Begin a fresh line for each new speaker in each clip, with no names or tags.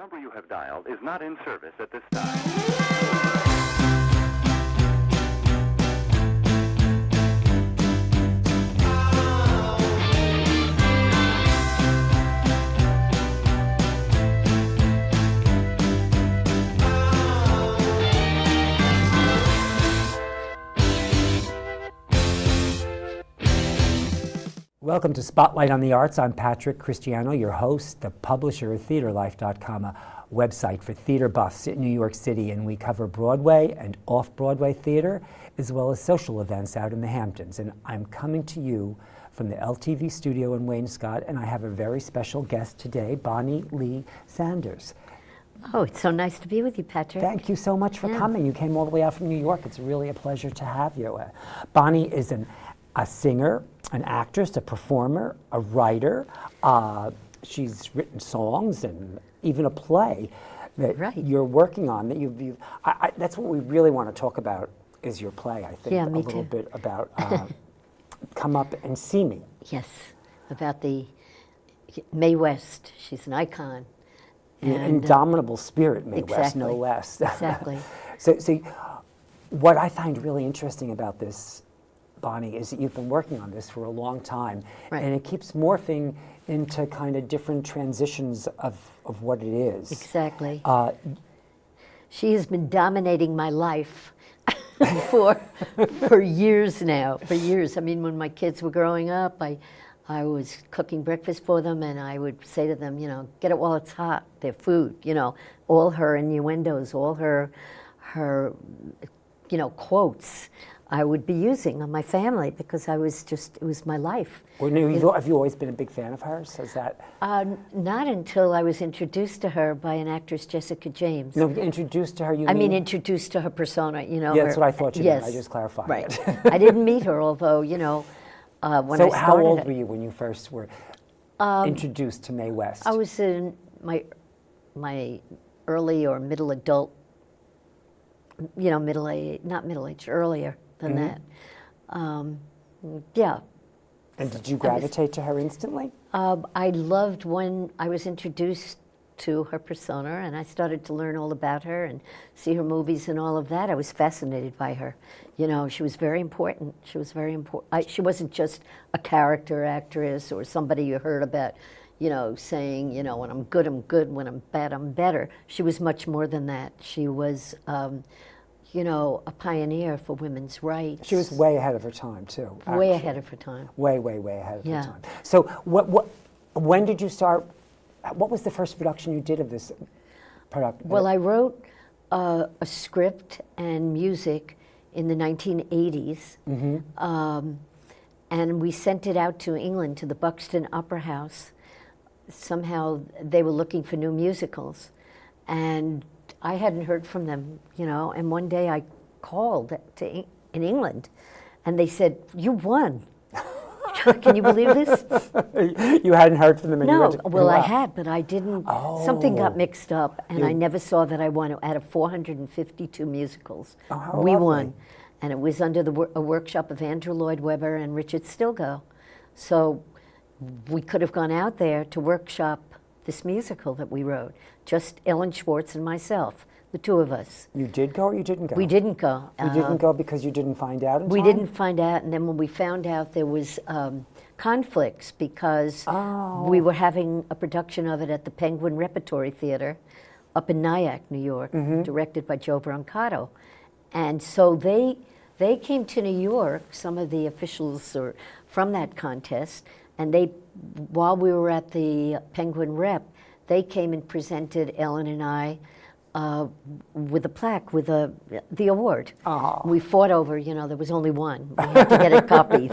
number you have dialed is not in service at this time.
Welcome to Spotlight on the Arts. I'm Patrick Cristiano, your host, the publisher of TheaterLife.com, a website for theater buffs in New York City, and we cover Broadway and off-Broadway theater, as well as social events out in the Hamptons. And I'm coming to you from the LTV studio in Wainscott, and I have a very special guest today, Bonnie Lee Sanders.
Oh, it's so nice to be with you, Patrick.
Thank you so much for coming. You came all the way out from New York. It's really a pleasure to have you. Bonnie is a singer, an actress, a performer, a writer. She's written songs and even a play that you're working on. That that's what we really want to talk about is your play. I think
Yeah, me
a little
too.
bit about Come Up and See Me.
Yes, about the Mae West. She's an icon.
Your
And,
indomitable spirit, Mae West, no
exactly.
less.
Exactly.
So, what I find really interesting about this, Bonnie, is that you've been working on this for a long time,
Right.
and it keeps morphing into kind of different transitions of what it is.
Exactly. She has been dominating my life for years now, for years. I mean, when my kids were growing up, I was cooking breakfast for them, and I would say to them, get it while it's hot, their food, all her innuendos, all her quotes I would be using on my family because it was my life.
Have you always been a big fan of hers? Is that?
Not until I was introduced to her by an actress, Jessica James.
No, introduced to her,
I mean, introduced to her persona,
Yeah, that's what I thought you meant. I just clarified
Right.
it.
I didn't meet her, although, when
So
I started.
how old were you when you first were introduced to Mae West?
I was in my early or middle adult, middle age, not middle age, earlier than that. Yeah.
And did you gravitate to her instantly?
I loved when I was introduced to her persona and I started to learn all about her and see her movies and all of that. I was fascinated by her. She was very important. She was very important. She wasn't just a character actress or somebody you heard about, saying, when I'm good, when I'm bad, I'm better. She was much more than that. She was, a pioneer for women's rights.
She was way ahead of her time, too.
Way ahead of her time.
Way ahead of her time. So when did you start, what was the first production you did of this product?
Well, I wrote a script and music in the 1980s, and we sent it out to England, to the Buxton Opera House. Somehow they were looking for new musicals, and I hadn't heard from them, and one day I called in England, and they said, "You won." Can you believe this?
You hadn't heard from them? And
No,
you
I had, but I didn't. Something got mixed up, and I never saw that I won. Out of 452 musicals, we
lovely.
won, and it was under a workshop of Andrew Lloyd Webber and Richard Stilgoe. So we could have gone out there to workshop this musical that we wrote, just Ellen Schwartz and myself, the two of us.
You did go or you didn't go?
We didn't go.
You didn't go because you didn't find out in
We
time?
didn't find out, and then when we found out, there was conflicts because we were having a production of it at the Penguin Repertory Theater up in Nyack, New York, directed by Joe Brancato. And so they came to New York, some of the officials from that contest, and while we were at the Penguin Rep, they came and presented Ellen and I with a plaque, with the award. We fought over, there was only one. We had to get it copied.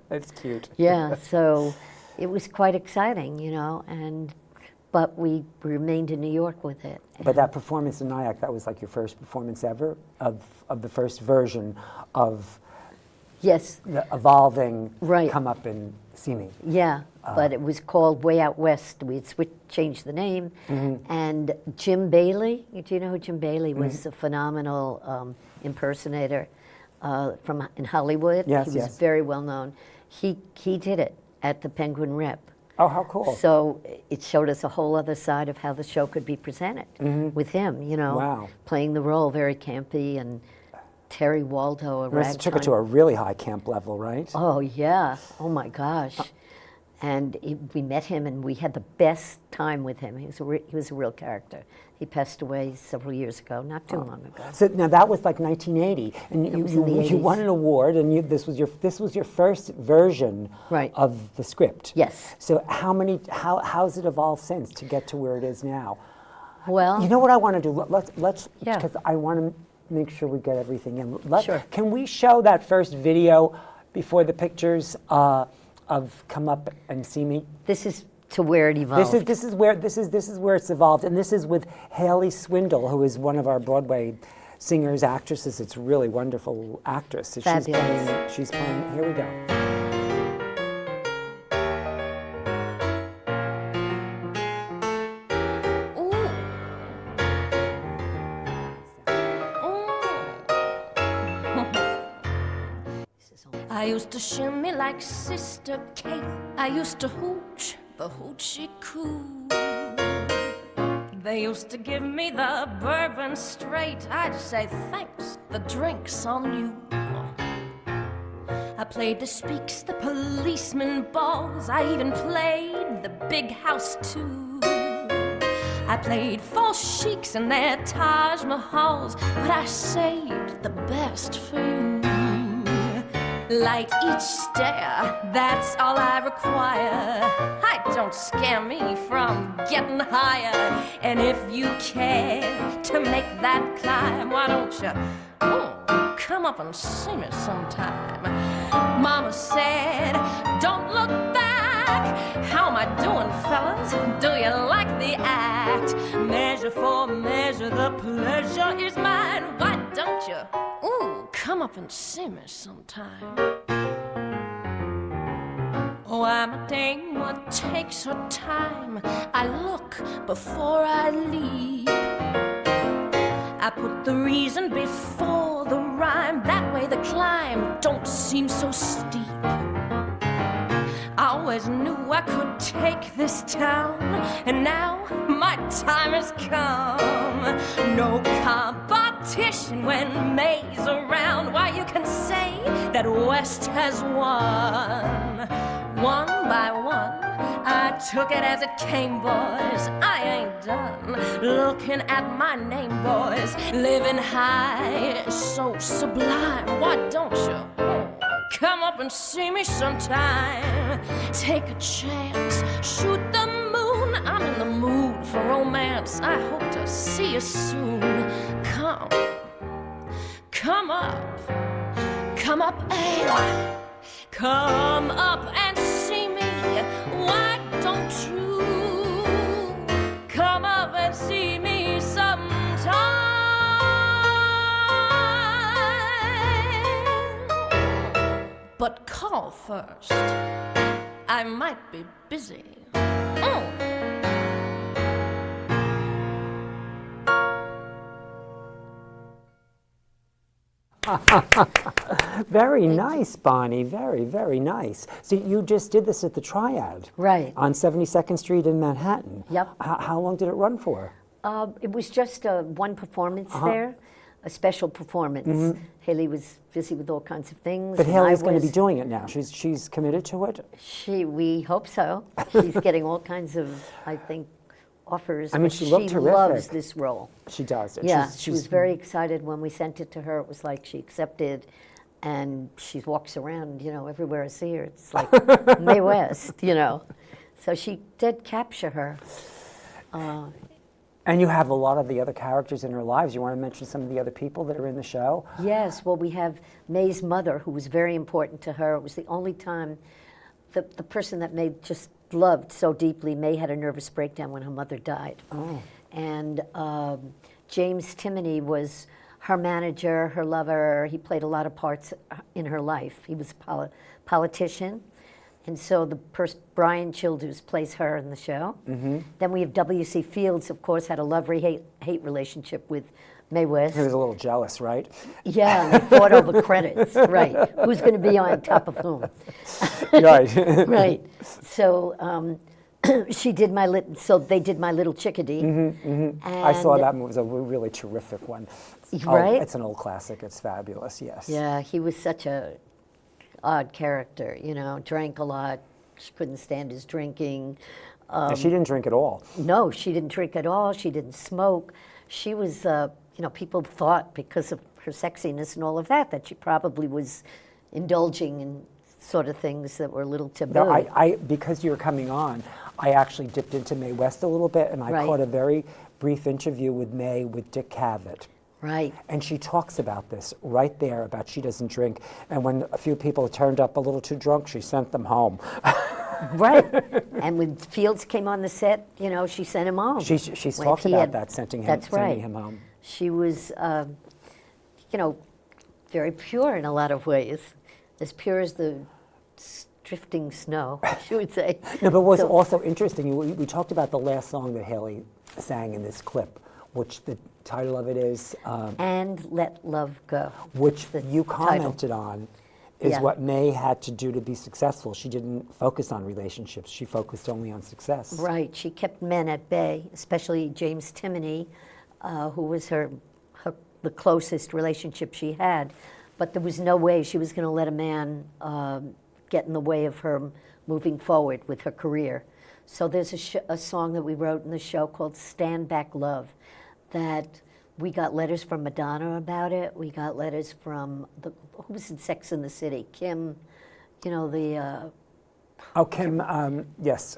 That's cute.
Yeah, so it was quite exciting, but we remained in New York with it.
But that performance in Nyack, that was like your first performance ever of the first version of
Yes.
the evolving
Right.
Come Up and See Me.
Yeah, but it was called Way Out West. We had changed the name. And Jim Bailey, do you know who Jim Bailey was? A phenomenal impersonator in Hollywood.
Yes,
he was
yes.
very well known. He did it at the Penguin Rep.
Oh, how cool.
So it showed us a whole other side of how the show could be presented with him, you know,
Wow.
playing the role, very campy, and Terry Waldo, a
Marissa took it
ragtime.
to a really high camp level, right?
Oh, yeah. Oh, my gosh. And we met him, and we had the best time with him. He was a real character. He passed away several years ago, not too long ago.
So now that was like 1980, and
was in the
you
80s.
won an award, and this was your first version
Right.
of the script.
Yes.
So how's it evolved since to get to where it is now?
Well,
You know what I want to do? Let's
Yeah.
because I want to make sure we get everything in.
Sure.
Can we show that first video before the pictures of Come Up and See Me?
this is to where it evolved.
This is where it's evolved, and this is with Haley Swindle, who is one of our Broadway singers, actresses. It's a really wonderful actress. So
Fabulous.
She's playing. Here we go.
I used to shimmy like Sister Kate. I used to hooch the hoochie coo. They used to give me the bourbon straight. I'd say thanks, the drink's on you. I played the speaks, the policeman balls. I even played the big house too. I played false sheiks and their Taj Mahals, but I saved the best for you. Light each stair, that's all I require. I don't scare me from getting higher. And if you care to make that climb, why don't you come up and see me sometime? Mama said, don't look back. How am I doing, fellas? Do you like the act? Measure for measure, the pleasure is mine. Why don't you? Come up and see me sometime. Oh, I'm a dame what takes her time. I look before I leap. I put the reason before the rhyme. That way the climb don't seem so steep. I always knew I could take this town, and now my time has come. No competition when May's around. Why, you can say that West has won. One by one, I took it as it came, boys. I ain't done looking at my name, boys. Living high, so sublime. Why don't you come up and see me sometime? Take a chance, shoot the moon. I'm in the mood for romance. I hope to see you soon. Come up and come up and see me. Why don't you come up and see me sometime? But call first. I might be busy.
Very nice, Bonnie. Very, very nice. So you just did this at the Triad.
Right.
On 72nd Street in Manhattan.
Yep.
How long did it run for?
It was just one performance there, a special performance. Haley was busy with all kinds of things.
But
and
Haley's
I
going to be
was-
doing it now. She's committed to it?
We hope so. She's getting all kinds of, I think, offers.
I mean,
but
she looked
She loves
terrific.
this role.
She does. And
Yeah, she was very excited when we sent it to her. It was like she accepted, and she walks around, everywhere I see her. It's like Mae West, So she did capture her.
And you have a lot of the other characters in her lives. You want to mention some of the other people that are in the show?
Yes, well, we have Mae's mother, who was very important to her. It was the only time the person that Mae just loved so deeply. Mae had a nervous breakdown when her mother died.
Oh.
And James Timoney was her manager, her lover. He played a lot of parts in her life. He was a politician. And so Brian Childers plays her in the show. Then we have W.C. Fields, of course, had a love-hate relationship with Mae West.
He was a little jealous, right?
Yeah, and they fought over credits, right. Who's going to be on top of whom?
Right.
Right. So She did so they did My Little Chickadee.
I saw that movie. It was a really terrific one.
Right?
Oh, it's an old classic. It's fabulous, yes.
Yeah, he was such a odd character, you know, drank a lot. She couldn't stand his drinking.
And she didn't drink at all.
No, she didn't drink at all. She didn't smoke. She was, you know, people thought because of her sexiness and all of that, that she probably was indulging in sort of things that were a little taboo.
No, because you were coming on, I actually dipped into Mae West a little bit, and I
Right.
caught a very brief interview with Mae with Dick Cavett.
Right.
And she talks about this right there, about she doesn't drink. And when a few people turned up a little too drunk, she sent them home.
Right. And when Fields came on the set, you know, she sent him home.
She's
When
talked
he
about
had-
that, sending
That's right.
him home.
She was, you know, very pure in a lot of ways, as pure as the drifting snow, she would say.
No, but what's
So-
also interesting, we talked about the last song that Haley sang in this clip, which the title of it is,
And Let Love Go.
which
the
you
title.
commented on, is
Yeah.
what Mae had to do to be successful. She didn't focus on relationships. She focused only on success.
Right. She kept men at bay, especially James Timoney, who was the closest relationship she had. But there was no way she was going to let a man get in the way of her moving forward with her career. So there's a song that we wrote in the show called Stand Back Love, that we got letters from Madonna about it. We got letters from, who was in Sex and the City? Kim, you know, the...
Oh, Kim, yes.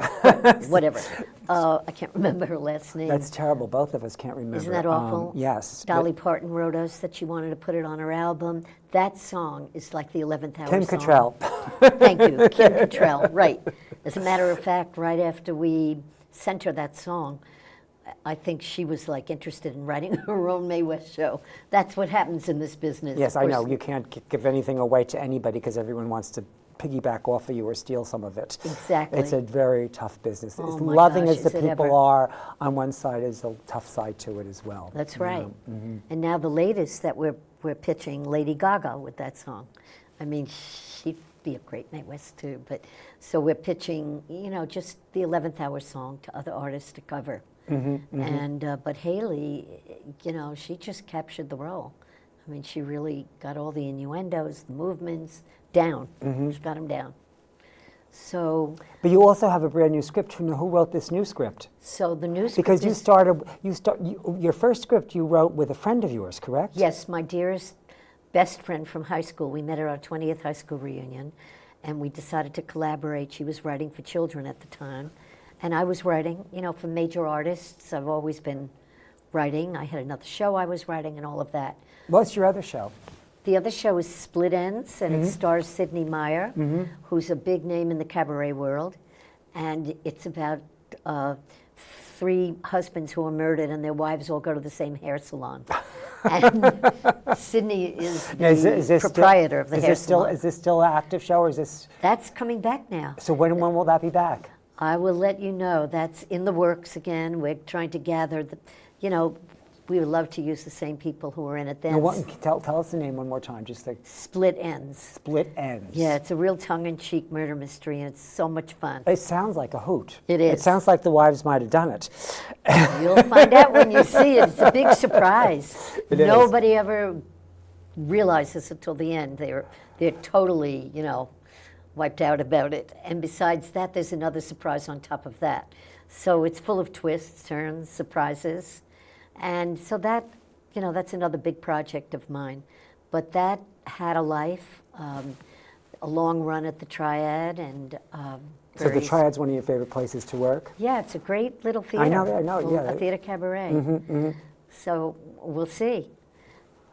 whatever. I can't remember her last name.
That's terrible. Both of us can't remember.
Isn't that awful?
Yes.
Dolly Parton wrote us that she wanted to put it on her album. That song is like the 11th hour
Kim
song.
Cattrall.
Thank you, Kim Cattrall, right. As a matter of fact, right after we sent her that song, I think she was like interested in writing her own Mae West show. That's what happens in this business.
Yes,
Of
I
course,
know. You can't give anything away to anybody because everyone wants to piggyback off of you or steal some of it.
Exactly.
It's a very tough business.
Oh
As
my
loving
gosh,
as the
is it
people
ever.
are, on one side is a tough side to it as well.
That's
you
right.
know.
And now the latest that we're pitching, Lady Gaga with that song. I mean, she'd be a great Mae West too. But so we're pitching, you know, just the 11th hour song to other artists to cover. And but Haley, you know, she just captured the role. I mean, she really got all the innuendos, the movements down. She got them down. So,
But you also have a brand new script. Who wrote this new script?
so the new
Because
script
your first script you wrote with a friend of yours, correct?
Yes, my dearest best friend from high school. We met at our 20th high school reunion, and we decided to collaborate. She was writing for children at the time, and I was writing, you know, for major artists. I've always been writing. I had another show I was writing and all of that.
What's your other show?
The other show is Split Ends, and it stars Sidney Meyer, who's a big name in the cabaret world. And it's about 3 husbands who are murdered, and their wives all go to the same hair salon. And Sidney is the proprietor of the hair salon.
Is this still an active show, or is this?
That's coming back now.
So when will that be back?
I will let you know. That's in the works again. We're trying to gather the, you know, we would love to use the same people who were in it then.
Tell us the name one more time, just like
Split Ends.
Split Ends.
Yeah, it's a real tongue-in-cheek murder mystery, and it's so much fun.
It sounds like a hoot.
It is.
It sounds like the wives might have done it.
You'll find out when you see it. It's a big surprise.
It is.
Nobody ever realizes until the end. They're totally, you know, wiped out about it. And besides that, there's another surprise on top of that. So it's full of twists, turns, surprises. And so that, you know, that's another big project of mine. But that had a life, a long run at the Triad, and
So the
various-
Triad's one of your favorite places to work?
Yeah, it's a great little theater.
I know, yeah.
A theater cabaret. So we'll see.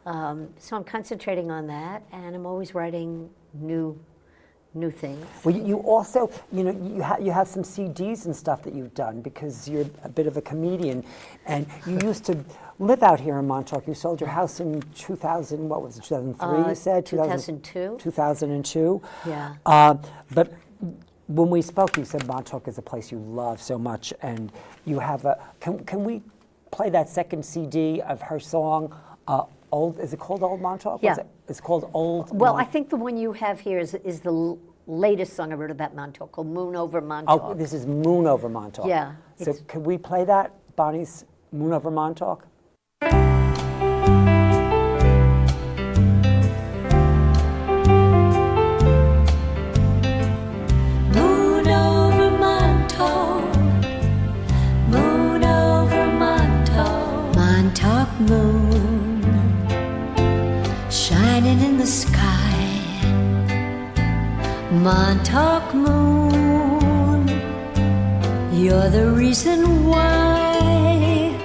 So I'm concentrating on that, and I'm always writing new things.
Well, you also, you know, you have some CDs and stuff that you've done because you're a bit of a comedian, and you used to live out here in Montauk. You sold your house in 2000, what was it, 2003 you said?
2002.
2002.
Yeah.
But when we spoke, you said Montauk is a place you love so much, and you have a, can we play that second CD of her song, Old, is it called Old Montauk?
Yeah.
It's called Old
Well, I
Montauk.
think the one you have here is the latest song I wrote about Montauk called Moon Over Montauk.
Oh, this is Moon Over Montauk.
Yeah.
So could we play that, Bonnie's Moon Over Montauk?
Moon over Montauk, moon over Montauk, Montauk moon, shining in the sky. Montauk moon, you're the reason why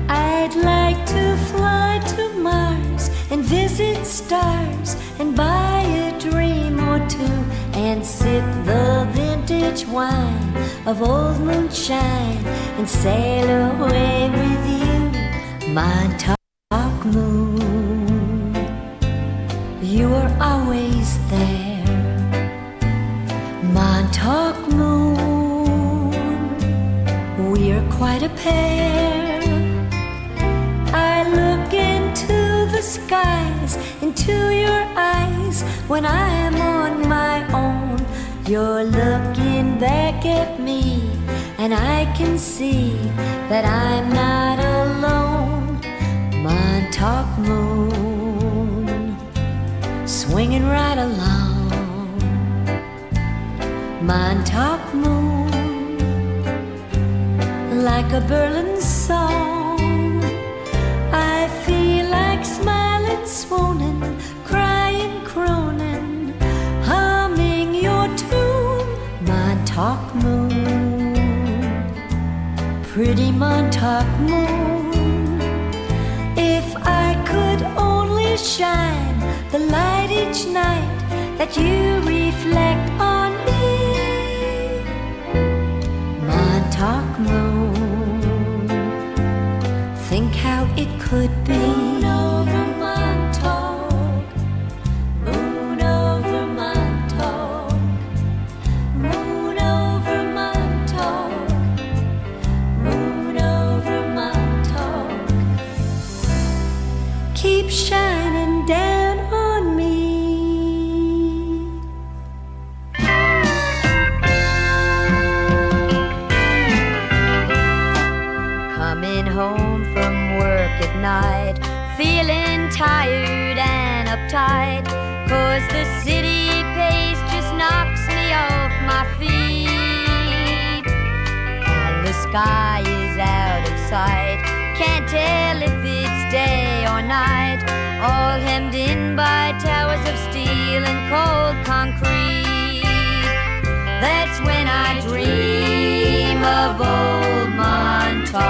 I'd like to fly to Mars and visit stars and buy a dream or two and sip the vintage wine of old moonshine and sail away with you. Montauk moon, you are always there. Montauk moon, we're quite a pair. I look into the skies, into your eyes when I'm on my own. You're looking back at me, and I can see that I'm not alone. Montauk moon, swinging right along. Montauk moon, like a Berlin song. I feel like smiling, swooning, crying, crooning, humming your tune. Montauk moon, pretty Montauk moon. If I could only shine the light each night that you reflect on me. Montauk moon, think how it could be. Moon over Montauk, moon over Montauk, moon over Montauk, moon over Montauk. Keep shining down on me. Coming home from work at night, feeling tired and uptight, 'cause the city pace just knocks me off my feet. And the sky is out of sight, can't tell if it's day or night, all hemmed in by towers of steel and cold concrete. That's when I dream of old Montauk,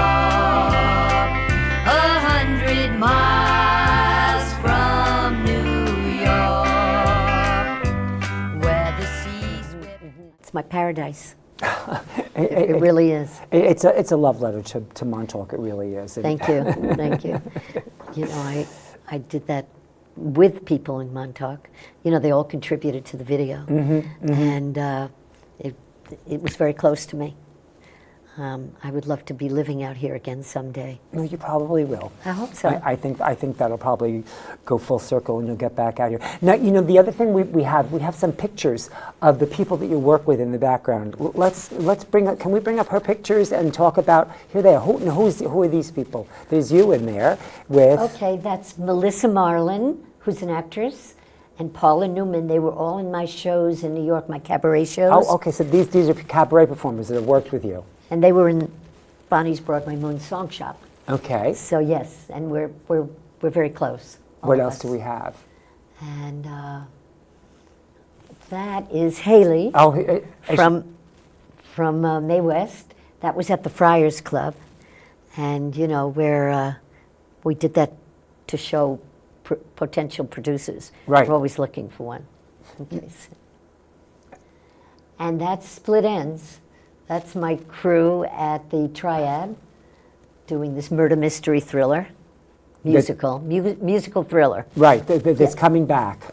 100 miles from New York, where the seas whip.
It's my paradise. It really is.
It's a love letter to Montauk. It really is.
Thank you, thank you. You know, I did that with people in Montauk. You know, they all contributed to the video, and it was very close to me. I would love to be living out here again someday.
Well, you probably will.
I hope so.
I think that'll probably go full circle and you'll get back out here. Now, you know, the other thing we have some pictures of the people that you work with in the background. Let's bring up. Can we bring up her pictures and talk about? Here they are. Who are these people? There's you in there with.
Okay, that's Melissa Marlin, who's an actress, and Paula Newman. They were all in my shows in New York, my cabaret shows.
Oh, okay. So these are cabaret performers that have worked with you.
And they were in Bonnie's Broadway Moon Song Shop.
Okay.
So yes, and we're very close.
What else do we have?
And that is Haley from Mae West. That was at the Friars Club, and you know where we did that to show potential producers.
Right.
We're always looking for one. Okay. And that's Split Ends. That's my crew at the Triad, doing this murder mystery thriller, musical thriller.
Right, that's coming back.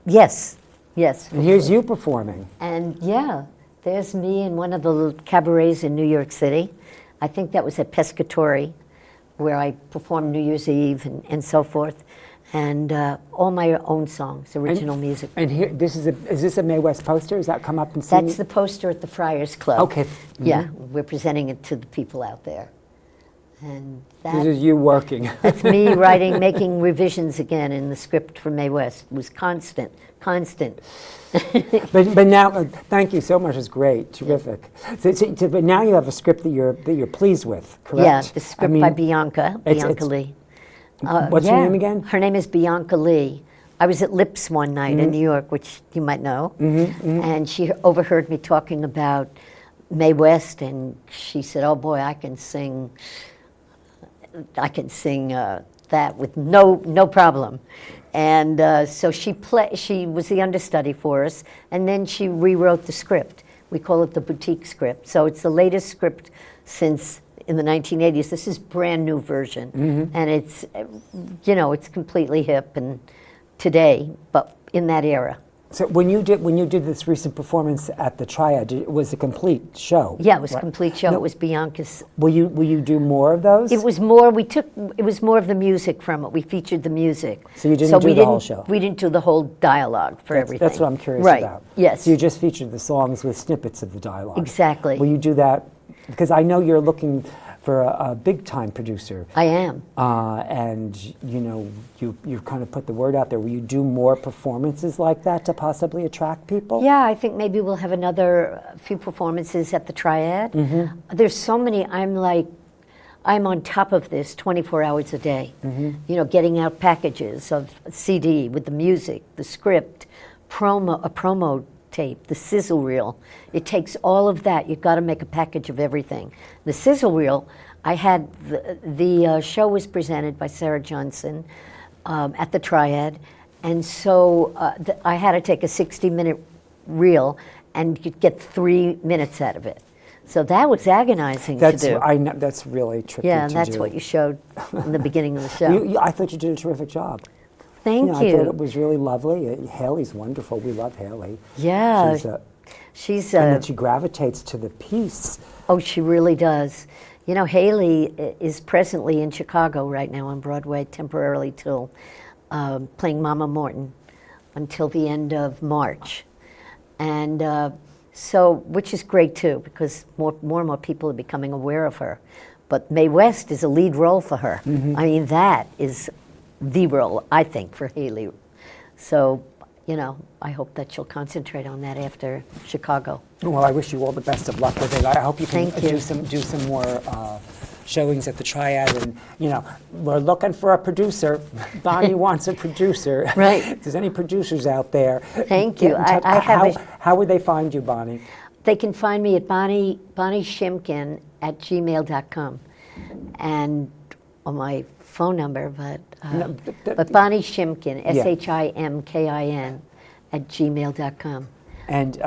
Yes, yes.
And here's you performing.
And yeah, there's me in one of the cabarets in New York City. I think that was at Pescatori, where I performed New Year's Eve and so forth. and all my own songs, original music.
And here, is this a Mae West poster? Does that come up and see?
That's the poster at the Friars Club.
Okay.
Yeah, we're presenting it to the people out there. And
This is you working.
that's me writing, making revisions again in the script for Mae West. It was constant.
But now, thank you so much. It's great, terrific. But now you have a script that you're pleased with, correct?
Yeah, the script by Bianca Lee.
What's her name again?
Her name is Bianca Lee. I was at Lips one night in New York, which you might know, and she overheard me talking about Mae West, and she said, "Oh boy, I can sing that with no problem." And so she was the understudy for us, and then she rewrote the script. We call it the boutique script. So it's the latest script since in the 1980s. This is brand new version, and it's it's completely hip and today, but in that era.
So when you did this recent performance at the Triad, it was a complete show.
Yeah, it was
right?
a complete show.
No,
It was Bianca's.
Will you do more of those?
It was more. It was more of the music from it. We featured the music.
So you didn't do the whole show.
We didn't do the whole dialogue for everything.
That's what I'm curious
right.
about.
Yes.
So you just featured the songs with snippets of the dialogue.
Exactly.
Will you do that? Because I know you're looking for a big-time producer.
I am.
And you've kind of put the word out there. Will you do more performances like that to possibly attract people?
Yeah, I think maybe we'll have another few performances at the Triad. There's so many. I'm on top of this 24 hours a day. Getting out packages of CD with the music, the script, a promo tape, the sizzle reel. It takes all of that. You've got to make a package of everything. The sizzle reel, I had the show was presented by Sarah Johnson at the Triad, and so I had to take a 60-minute reel and get 3 minutes out of it. So that was agonizing to do.
I know, that's really tricky
Yeah, and
to
that's
do.
what you showed in the beginning of the show.
I thought you did a terrific job.
Thank you.
I thought it was really lovely. Haley's wonderful. We love Haley.
Yeah,
and that she gravitates to the piece.
Oh, she really does. Haley is presently in Chicago right now on Broadway, temporarily till playing Mama Morton until the end of March. And which is great too, because more and more people are becoming aware of her. But Mae West is a lead role for her. I mean, that is the role, I think, for Haley. So, I hope that she'll concentrate on that after Chicago.
Well, I wish you all the best of luck with it. I hope you can
Thank you.
do some more showings at the Triad. And, we're looking for a producer. Bonnie wants a producer.
Right.
If there's any producers out there.
Thank you.
How would they find you, Bonnie?
They can find me at bonnieshimkin@gmail.com. And on my phone number, but Bonnie Shimkin, SHIMKIN, @gmail.com.
And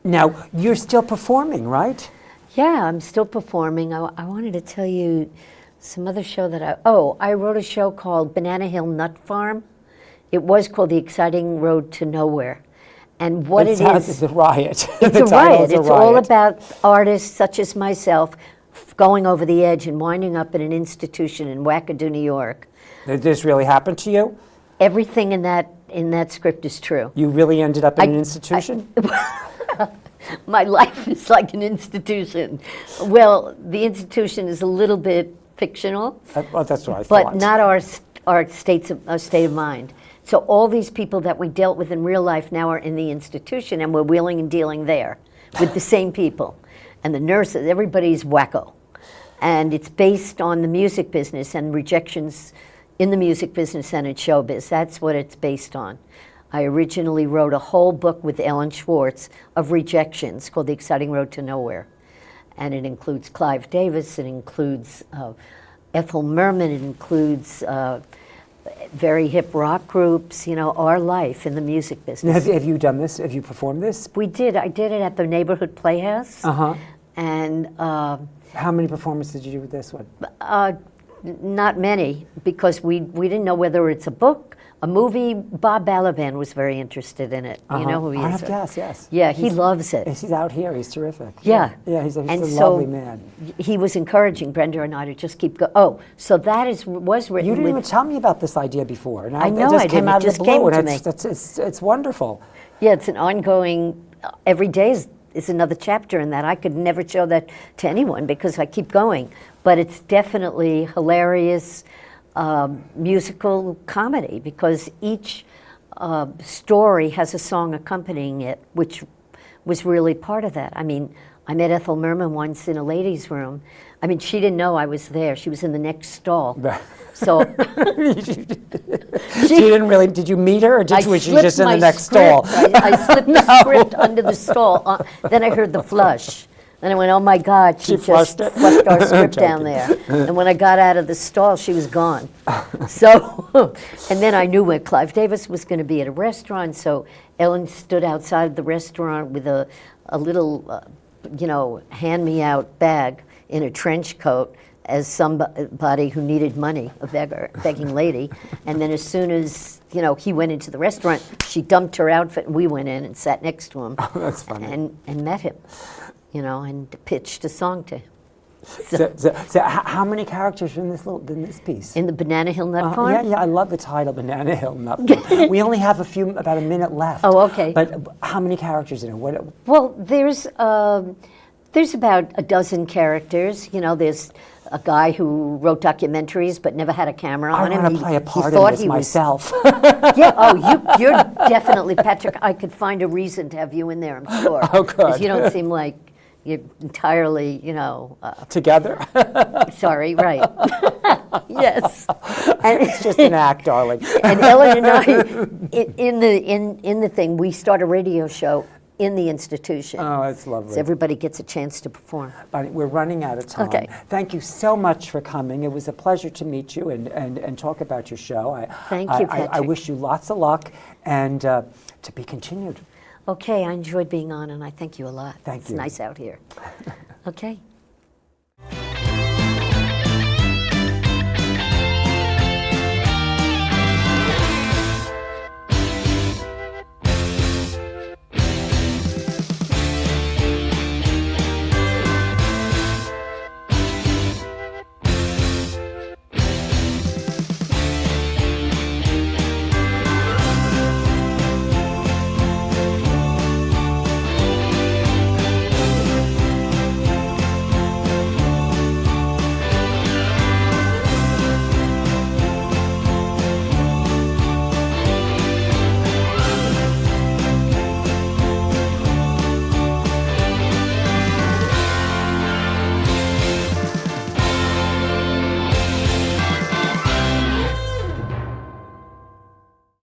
now you're still performing, right?
Yeah, I'm still performing. I wanted to tell you some other show that I wrote a show called Banana Hill Nut Farm. It was called The Exciting Road to Nowhere. And what it is...
It's a riot.
It's a riot. It's all about artists such as myself going over the edge and winding up in an institution in Wackadoo, New York.
Did this really happen to you?
Everything in that script is true.
You really ended up in an institution?
My life is like an institution. Well, the institution is a little bit fictional.
Well, that's what I thought.
But not our state of mind. So all these people that we dealt with in real life now are in the institution, and we're wheeling and dealing there with the same people. And the nurses, everybody's wacko. And it's based on the music business and rejections in the music business and in showbiz. That's what it's based on. I originally wrote a whole book with Ellen Schwartz of rejections called The Exciting Road to Nowhere. And it includes Clive Davis, it includes Ethel Merman, it includes very hip rock groups, our life in the music business.
Have you done this? Have you performed this?
We did. I did it at the Neighborhood Playhouse.
Uh-huh.
And
how many performances did you do with this one?
not many, because we didn't know whether it's a book a movie. Bob Balaban was very interested in it. You know who he is?
I have guessed, yes.
Yeah, he loves it.
He's out here. He's terrific.
Yeah.
Yeah, he's a
And
lovely man.
He was encouraging Brenda and I to just keep going. Oh, so that was written
You didn't
with...
even tell me about this idea before. And
I know
it just
I
came
didn't.
out
It
of
just
the
came
blue,
to
and
me.
it's wonderful.
Yeah, it's an ongoing, every day is another chapter in that. I could never show that to anyone because I keep going. But it's definitely hilarious musical comedy because each story has a song accompanying it, which was really part of that. I mean, I met Ethel Merman once in a ladies' room. I mean, she didn't know I was there. She was in the next stall. So
she didn't really. Did you meet her, or was she just in the next stall?
I slipped the script under the stall. Then I heard the flush. Then I went, oh my God, she just
flushed it?
flushed our script down there. And when I got out of the stall, she was gone. So, and then I knew where Clive Davis was going to be at a restaurant. So Ellen stood outside the restaurant with a little, hand-me-out bag in a trench coat as somebody who needed money, a begging lady. And then as soon as, he went into the restaurant, she dumped her outfit and we went in and sat next to him.
Oh, that's funny.
And met him, and pitched a song to him.
So how many characters are in this piece?
In the Banana Hill Nut Farm?
Yeah, I love the title, Banana Hill Nut Farm. We only have about a minute left.
Oh, okay.
But how many characters in it?
Well, there's about a dozen characters. There's a guy who wrote documentaries but never had a camera on him.
I want to play a part in this myself.
Yeah, oh, you're definitely, Patrick, I could find a reason to have you in there, I'm sure.
Oh, good.
Because you don't seem like you're entirely,
Together?
Sorry, right. Yes. And
it's just an act, darling.
And Ellen and I, in the thing, we start a radio show in the institution.
Oh, that's lovely.
So everybody gets a chance to perform.
Bonnie, we're running out of time.
Okay.
Thank you so much for coming. It was a pleasure to meet you and talk about your show.
Thank you, Patrick.
I wish you lots of luck and to be continued.
Okay, I enjoyed being on, and I thank you a lot.
Thank you.
It's nice out here. Okay.